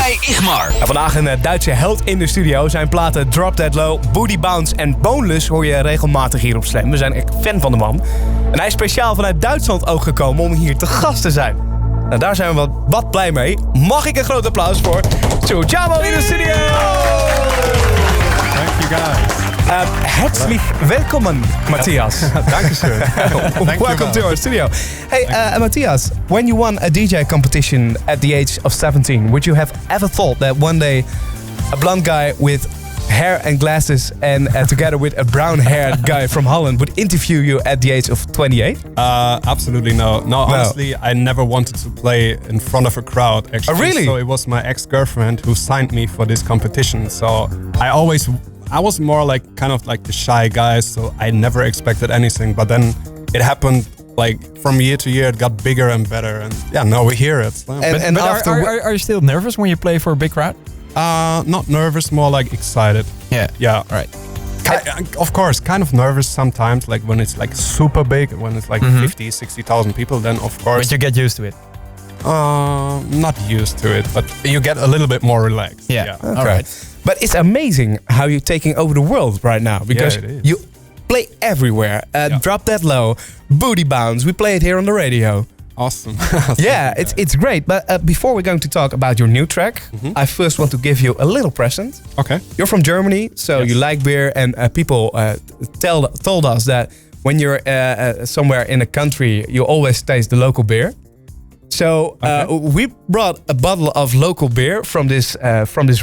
Bij Igmar. Vandaag een Duitse held in de studio. Zijn platen Drop That Low, Booty Bounce en Boneless hoor je regelmatig hier op Slam. We zijn echt fan van de man. En hij is speciaal vanuit Duitsland ook gekomen om hier te gast te zijn. Nou, daar zijn we wat blij mee. Mag ik een groot applaus voor Tujamo in de studio? Thank you guys. Herzlich willkommen, Matthias. Dankeschön. Welcome to our studio. Hey, Matthias, when you won a DJ competition at the age of 17, would you have ever thought that one day a blonde guy with hair and glasses and together with a brown-haired guy from Holland would interview you at the age of 28? Absolutely no. No, honestly, I never wanted to play in front of a crowd, actually. Oh, really? So it was my ex-girlfriend who signed me for this competition. So I was more like kind of like the shy guy, so I never expected anything. But then it happened, like from year to year, it got bigger and better. And yeah, now we're here at Slam. But are you still nervous when you play for a big crowd? Not nervous, more like excited. Yeah. Right. Of course, kind of nervous sometimes, like when it's like super big, when it's like 50, 60,000 people, then of course. But you get used to it. Not used to it, but you get a little bit more relaxed. Yeah. Okay. All right. But it's amazing how you're taking over the world right now because it is. you play everywhere. Drop That Low, Booty Bounce. We play it here on the radio. Awesome. Yeah, it's great. But before we're going to talk about your new track, I first want to give you a little present. Okay. You're from Germany, so you like beer, and people told us that when you're somewhere in a country, you always taste the local beer. So we brought a bottle of local beer from this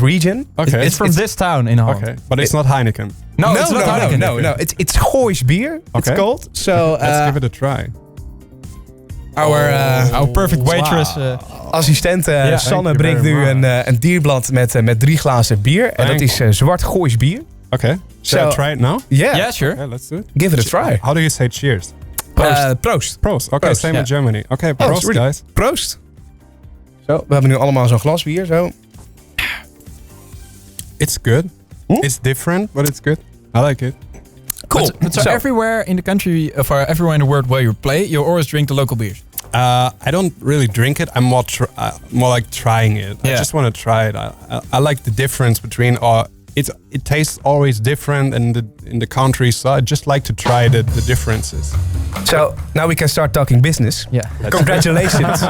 region. Okay. It's from this town in Holland. Okay, but it's not Heineken. No, it's not Heineken. No. It's Goois beer. It's Okay. called. So Let's give it a try. our perfect waitress. assistent Sanne you brengt very nu een dierblad met 3 glazen bier. En dat is zwart Goois bier. Okay. Should I try it now? Yeah. Yeah, sure. Okay, let's do it. Give it a try. How do you say cheers? Proost. Prost. Okay, Proost, same in Germany. Okay, Oh, prost, really? guys. Proost. Zo, we hebben nu allemaal zo'n glas bier. Zo. It's good. It's different, but it's good. I like it. Cool. But so everywhere in the country, or everywhere in the world where you play, you always drink the local beers. I don't really drink it. I'm more like trying it. I Yeah. just want to try it. I like the difference between. It tastes always different in the country, so I just like to try the differences. So now we can start talking business. Yeah. Congratulations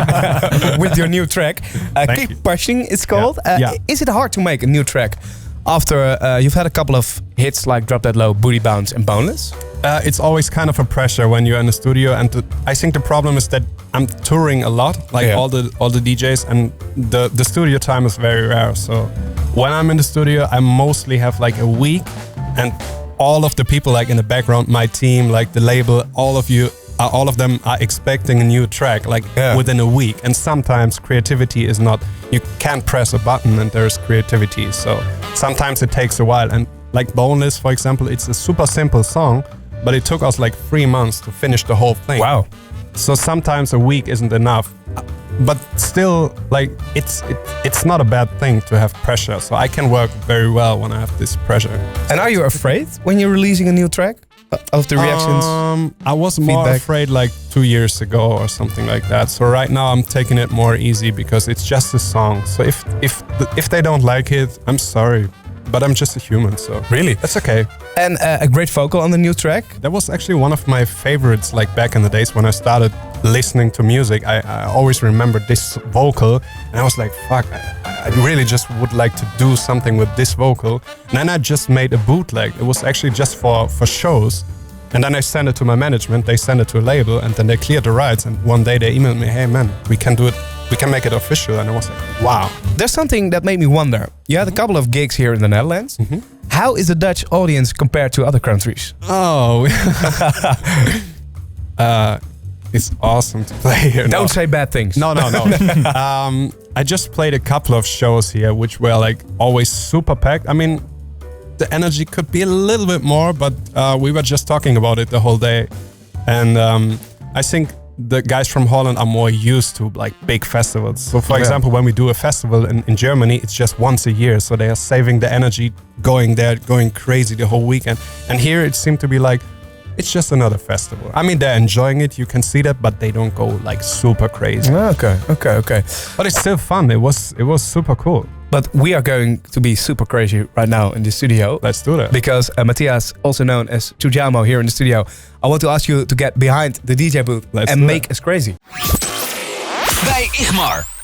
with your new track. Thank Keep you. Pushing, it's called. Yeah. Is it hard to make a new track after you've had a couple of hits like Drop That Low, Booty Bounce and Boneless? It's always kind of a pressure when you're in the studio, and I think the problem is that I'm touring a lot, like all the DJs, and the studio time is very rare. So when I'm in the studio, I mostly have like a week, and all of the people like in the background, my team, like the label, all of them are expecting a new track like within a week. And sometimes creativity is not. You can't press a button and there's creativity. So sometimes it takes a while. And like Boneless, for example, it's a super simple song, but it took us like 3 months to finish the whole thing. Wow. So sometimes a week isn't enough, but still, like it's not a bad thing to have pressure. So I can work very well when I have this pressure. And are you afraid when you're releasing a new track of the reactions? I was more feedback? afraid like 2 years ago or something like that. So right now I'm taking it more easy because it's just a song. So if they don't like it, I'm sorry. But I'm just a human, so Really? that's okay. And a great vocal on the new track. That was actually one of my favorites, like back in the days when I started listening to music. I always remembered this vocal, and I was like, fuck, I really just would like to do something with this vocal. And then I just made a bootleg. It was actually just for shows. And then I sent it to my management, they sent it to a label, and then they cleared the rights. And one day they emailed me, hey man, we can do it. We can make it official. And I was like, wow. There's something that made me wonder. You had a couple of gigs here in the Netherlands. How is the Dutch audience compared to other countries? Oh, it's awesome to play here. Don't say bad things. No. I just played a couple of shows here, which were like always super packed. I mean, the energy could be a little bit more, but we were just talking about it the whole day. And I think the guys from Holland are more used to like big festivals. So for example, when we do a festival in Germany, it's just once a year. So they are saving the energy, going there, going crazy the whole weekend. And here it seemed to be like, it's just another festival. I mean, they're enjoying it, you can see that, but they don't go like super crazy. Okay. But it's still fun. It was super cool. But we are going to be super crazy right now in the studio. Let's do that. Because Matthias, also known as Tujamo here in the studio, I want to ask you to get behind the DJ booth and make us crazy. Bij Igmar.